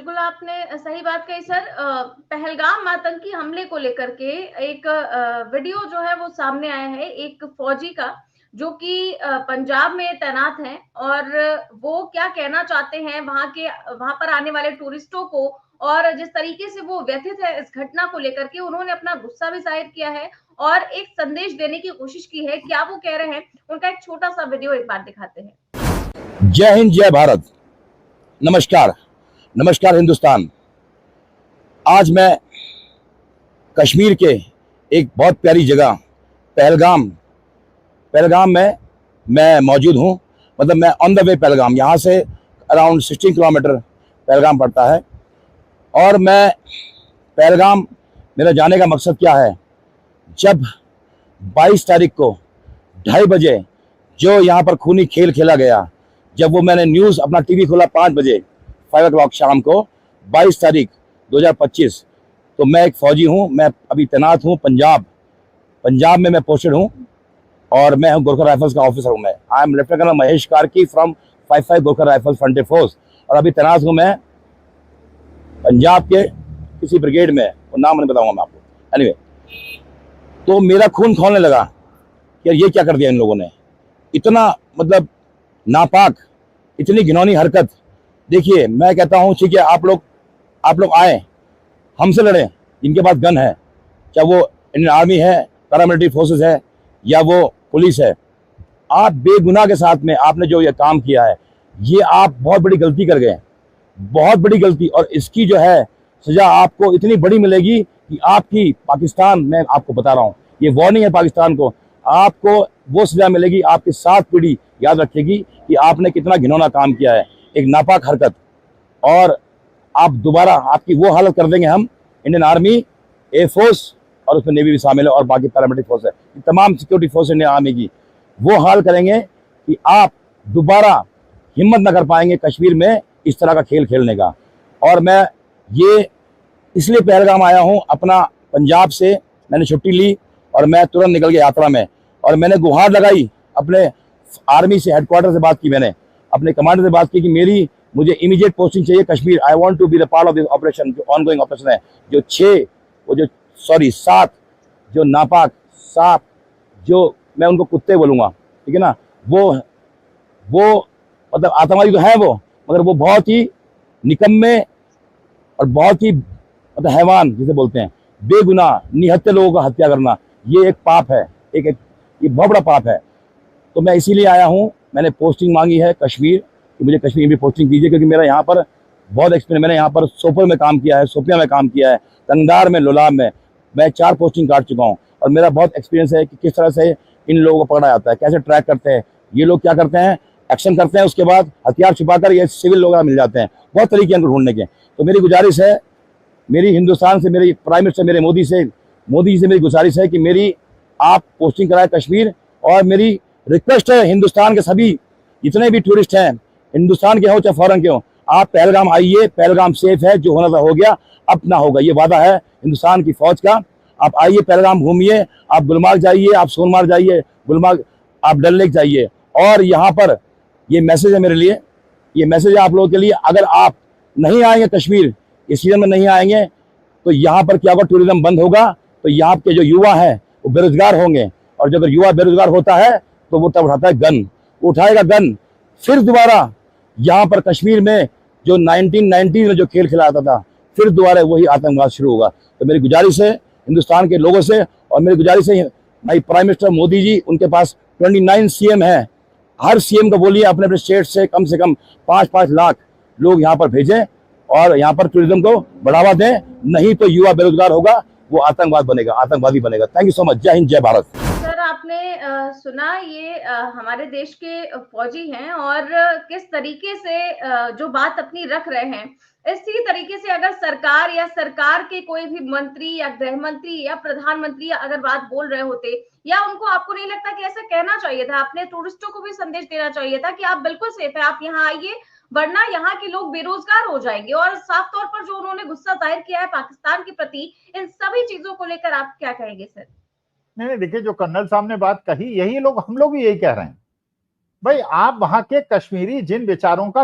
बिल्कुल आपने सही बात कही सर। पहलगाम आतंकी हमले को लेकर के एक वीडियो जो है वो सामने आया है एक फौजी का, जो कि पंजाब में तैनात हैं, और वो क्या कहना चाहते हैं वहां पर आने वाले टूरिस्टों को, और जिस तरीके से वो व्यथित है इस घटना को लेकर के, उन्होंने अपना गुस्सा भी जाहिर किया है और एक संदेश देने की कोशिश की है। क्या वो कह रहे हैं, उनका एक छोटा सा वीडियो एक बार दिखाते हैं। जय हिंद, जय भारत, नमस्कार, नमस्कार हिंदुस्तान। आज मैं कश्मीर के एक बहुत प्यारी जगह पहलगाम में मैं मौजूद हूँ। मतलब मैं ऑन द वे पहलगाम, यहाँ से अराउंड 16 किलोमीटर पहलगाम पड़ता है। और मैं पहलगाम, मेरा जाने का मकसद क्या है, जब 22 तारीख को 2:30 बजे जो यहाँ पर खूनी खेल खेला गया, जब वो मैंने न्यूज़ अपना टीवी खोला 5 बजे 5 o'clock शाम को, 22 तारीख 2025, तो मैं एक फ़ौजी हूँ। मैं अभी तैनात हूँ पंजाब में मैं पोस्टेड हूँ, और मैं हूँ गोरखा राइफल्स का ऑफिसर हूँ। मैं I am lieutenant colonel Mahesh Karki from 55 Gorkha rifles frontier force, और अभी तैनात हूँ मैं पंजाब के किसी ब्रिगेड में, वो नाम नहीं बताऊँगा मैं आपको। एनीवे, तो मेरा खून खौलने लगा कि यार ये क्या कर दिया इन लोगों ने, इतना मतलब नापाक, इतनी घिनौनी हरकत। देखिए, मैं कहता हूँ ठीक है, आप लोग आए, हमसे लड़े, जिनके पास गन है, चाहे वो इंडियन आर्मी है, पैरामिलिट्री फोर्सेस है, या वो पुलिस है। आप बेगुनाह के साथ में आपने जो ये काम किया है, ये आप बहुत बड़ी गलती कर गए, बहुत बड़ी गलती। और इसकी जो है सजा आपको इतनी बड़ी मिलेगी कि आपकी पाकिस्तान, मैं आपको बता रहा हूँ, ये वार्निंग है पाकिस्तान को, आपको वो सजा मिलेगी, आपकी 7 पीढ़ी याद रखेगी कि आपने कितना घिनौना काम किया है, एक नापाक हरकत। और आप दोबारा, आपकी वो हालत कर देंगे हम, इंडियन आर्मी, एयरफोर्स, और उसमें नेवी भी शामिल है, और बाकी पैरामिलिट्री फोर्स है, तमाम सिक्योरिटी फोर्स इंडियन आर्मी की, वो हाल करेंगे कि आप दोबारा हिम्मत न कर पाएंगे कश्मीर में इस तरह का खेल खेलने का। और मैं ये इसलिए पहलगाम आया हूँ, अपना पंजाब से मैंने छुट्टी ली और मैं तुरंत निकल गया यात्रा में, और मैंने गुहार लगाई अपने आर्मी से, हेडक्वार्टर से बात की, मैंने अपने कमांडर से बात की कि मुझे इमीडिएट पोस्टिंग चाहिए Kashmir. I want to be the part of this operation, जो ऑनगोइंग ऑपरेशन है, जो 7 जो नापाक सांप, जो मैं उनको कुत्ते बोलूंगा, ठीक है ना, वो मतलब आतंकवादी तो है वो, मगर वो बहुत ही निकम्मे और बहुत ही मतलब हैवान जिसे बोलते हैं, बेगुनाह निहत्थे लोगों का हत्या करना, ये एक पाप है, ये बहुत बड़ा पाप है। तो मैं इसीलिए आया हूँ, मैंने पोस्टिंग मांगी है कश्मीर, कि मुझे कश्मीर में पोस्टिंग कीजिए, क्योंकि मेरा यहाँ पर बहुत एक्सपीरियंस। मैंने यहाँ पर सोपोर में काम किया है, सोपिया में काम किया है, तंगदार में, लोलाब में, मैं 4 पोस्टिंग काट चुका हूँ, और मेरा बहुत एक्सपीरियंस है कि किस तरह से इन लोगों को पकड़ा जाता है, कैसे ट्रैक करते हैं ये लोग, क्या करते हैं, एक्शन करते हैं, उसके बाद हथियार छुपाकर ये सिविल लोग मिल जाते हैं, बहुत तरीके हैं ढूंढने के। तो मेरी गुजारिश है, मेरी हिंदुस्तान से, मेरी प्राइम मिनिस्टर, मेरे मोदी जी से मेरी गुजारिश है कि आप पोस्टिंग कराए कश्मीर। और मेरी रिक्वेस्ट है हिंदुस्तान के सभी जितने भी टूरिस्ट हैं, हिंदुस्तान के हो चाहे फॉरेन के हो, आप पहलगाम आइए, पहलगाम सेफ है, जो होना था हो गया, अब ना होगा, ये वादा है हिंदुस्तान की फौज का। आप आइए, पहलगाम घूमिए, आप गुलमार्ग जाइए, आप सोनमार्ग जाइए, गुलमार्ग, आप डल लेक जाइए। और यहाँ पर ये मैसेज है मेरे लिए, ये मैसेज है आप लोगों के लिए, अगर आप नहीं आएंगे कश्मीर, इस सीजन में नहीं आएंगे, तो यहाँ पर क्या होगा, टूरिज्म बंद होगा, तो यहाँ के जो युवा हैं वो बेरोजगार होंगे, और जब युवा बेरोजगार होता है तो वो तब उठाता है गन, वो उठाएगा गन, फिर दोबारा यहाँ पर कश्मीर में जो 1990 में जो खेल खिलाता था, फिर दोबारा वही आतंकवाद शुरू होगा। तो मेरी गुजारिश है हिंदुस्तान के लोगों से, और मेरी गुजारिश है भाई प्राइम मिनिस्टर मोदी जी, उनके पास 29 सीएम है, हर सीएम को बोलिए अपने अपने स्टेट से कम 5-5 लाख लोग यहाँ पर भेजें, और यहाँ पर टूरिज्म को बढ़ावा दें, नहीं तो युवा बेरोजगार होगा, वो आतंकवादी बनेगा। थैंक यू सो मच, जय हिंद, जय भारत। सर आपने सुना, ये हमारे देश के फौजी हैं, और किस तरीके से जो बात अपनी रख रहे हैं, इसी तरीके से अगर सरकार या सरकार के कोई भी मंत्री या गृह मंत्री या प्रधानमंत्री अगर बात बोल रहे होते, या उनको, आपको नहीं लगता कि ऐसा कहना चाहिए था, अपने टूरिस्टों को भी संदेश देना चाहिए था कि आप बिल्कुल सेफ है, आप यहाँ आइए, वरना यहाँ के लोग बेरोजगार हो जाएंगे। और साफ तौर पर जो उन्होंने गुस्सा जाहिर किया है पाकिस्तान के प्रति, इन सभी चीजों को लेकर आप क्या कहेंगे सर? नहीं, देखिए, जो कर्नल साहब ने बात कही, यही लोग, हम लोग भी यही कह रहे हैं। भाई, आप वहां के कश्मीरी जिन बेचारों का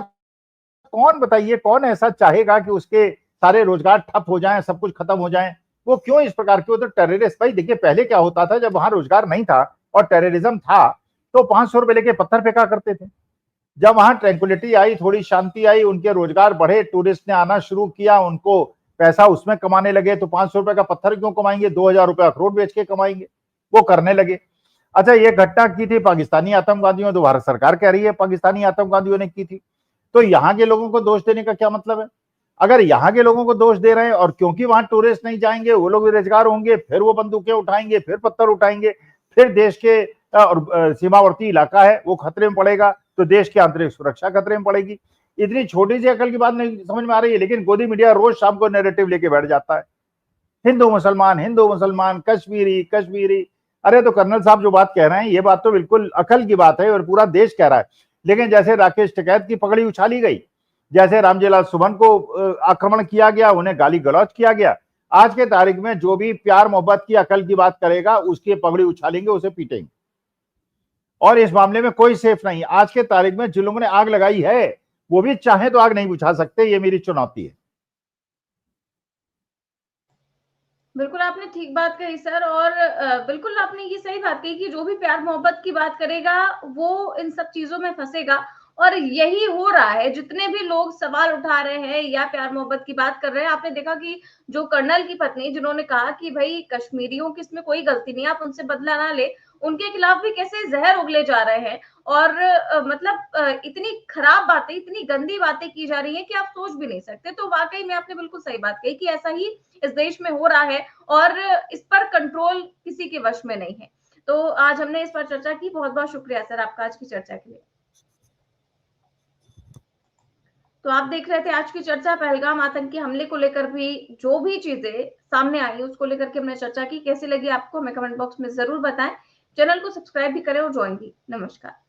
कौन, बताइए, कौन ऐसा चाहेगा कि उसके सारे रोजगार ठप हो जाएं, सब कुछ खत्म हो जाए? वो क्यों इस प्रकार के? वो तो टेररिस्ट। भाई देखिए, पहले क्या होता था, जब वहां रोजगार नहीं था और टेररिज्म था, तो 500 रुपए लेके पत्थर फेंका करते थे। जब वहां ट्रैंक्विलिटी आई, थोड़ी शांति आई, उनके रोजगार बढ़े, टूरिस्ट ने आना शुरू किया, उनको पैसा उसमें कमाने लगे, तो 500 रुपए का पत्थर क्यों कमाएंगे, 2000 रुपए अखरोट बेच के कमाएंगे, वो करने लगे। अच्छा, ये घटना की थी पाकिस्तानी आतंकवादियों, तो भारत सरकार कह रही है पाकिस्तानी आतंकवादियों ने की थी, तो यहाँ के लोगों को दोष देने का क्या मतलब है? अगर यहाँ के लोगों को दोष दे रहे हैं और क्योंकि वहां टूरिस्ट नहीं जाएंगे, वो लोग बेरोजगार होंगे, फिर वो बंदूकें उठाएंगे, फिर पत्थर उठाएंगे, फिर देश के सीमावर्ती इलाका है वो खतरे में पड़ेगा, तो देश की आंतरिक सुरक्षा खतरे में पड़ेगी। इतनी छोटी सी अकल की बात नहीं समझ में आ रही है, लेकिन गोदी मीडिया रोज शाम को नैरेटिव लेके बैठ जाता है, हिंदू मुसलमान, कश्मीरी कश्मीरी। अरे तो कर्नल साहब जो बात कह रहे हैं, ये बात तो बिल्कुल अकल की बात है और पूरा देश कह रहा है। लेकिन जैसे राकेश टिकैत की पगड़ी उछाली गई, जैसे रामजीलाल सुमन को आक्रमण किया गया, उन्हें गाली गलौज किया गया, आज के तारीख में जो भी प्यार मोहब्बत की अकल की बात करेगा उसकी पगड़ी उछालेंगे, उसे पीटेंगे। और इस मामले में कोई सेफ नहीं। आज के तारीख में जिन लोगों ने आग लगाई है वो भी चाहे तो आग नहीं बुझा सकते, ये मेरी चुनौती है। बिल्कुल आपने ठीक बात कही सर, और बिल्कुल आपने ये सही बात कही कि जो भी प्यार मोहब्बत की बात करेगा वो इन सब चीजों में फंसेगा, और यही हो रहा है। जितने भी लोग सवाल उठा रहे हैं या प्यार मोहब्बत की बात कर रहे हैं, आपने देखा कि जो कर्नल की पत्नी जिन्होंने कहा कि भाई कश्मीरियों की इसमें कोई गलती नहीं, आप उनसे बदला ना ले, उनके खिलाफ भी कैसे जहर उगले जा रहे हैं, और मतलब इतनी खराब बातें, इतनी गंदी बातें की जा रही है कि आप सोच भी नहीं सकते। तो वाकई में आपने बिल्कुल सही बात कही कि ऐसा ही इस देश में हो रहा है और इस पर कंट्रोल किसी के वश में नहीं है। तो आज हमने इस पर चर्चा की। बहुत बहुत शुक्रिया सर आपका आज की चर्चा के लिए। तो आप देख रहे थे आज की चर्चा। पहलगाम आतंकी हमले को लेकर भी जो भी चीजें सामने आई उसको लेकर के हमने चर्चा की। कैसी लगी आपको हमें कमेंट बॉक्स में जरूर बताएं। चैनल को सब्सक्राइब भी करें और ज्वाइन भी। नमस्कार।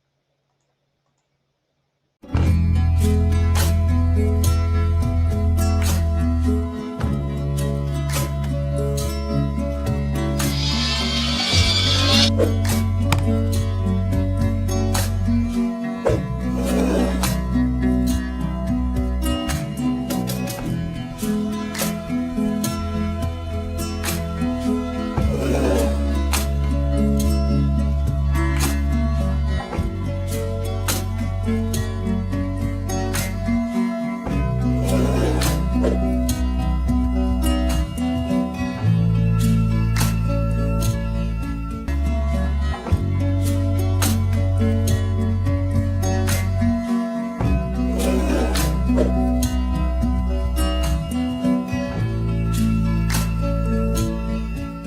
Thank you.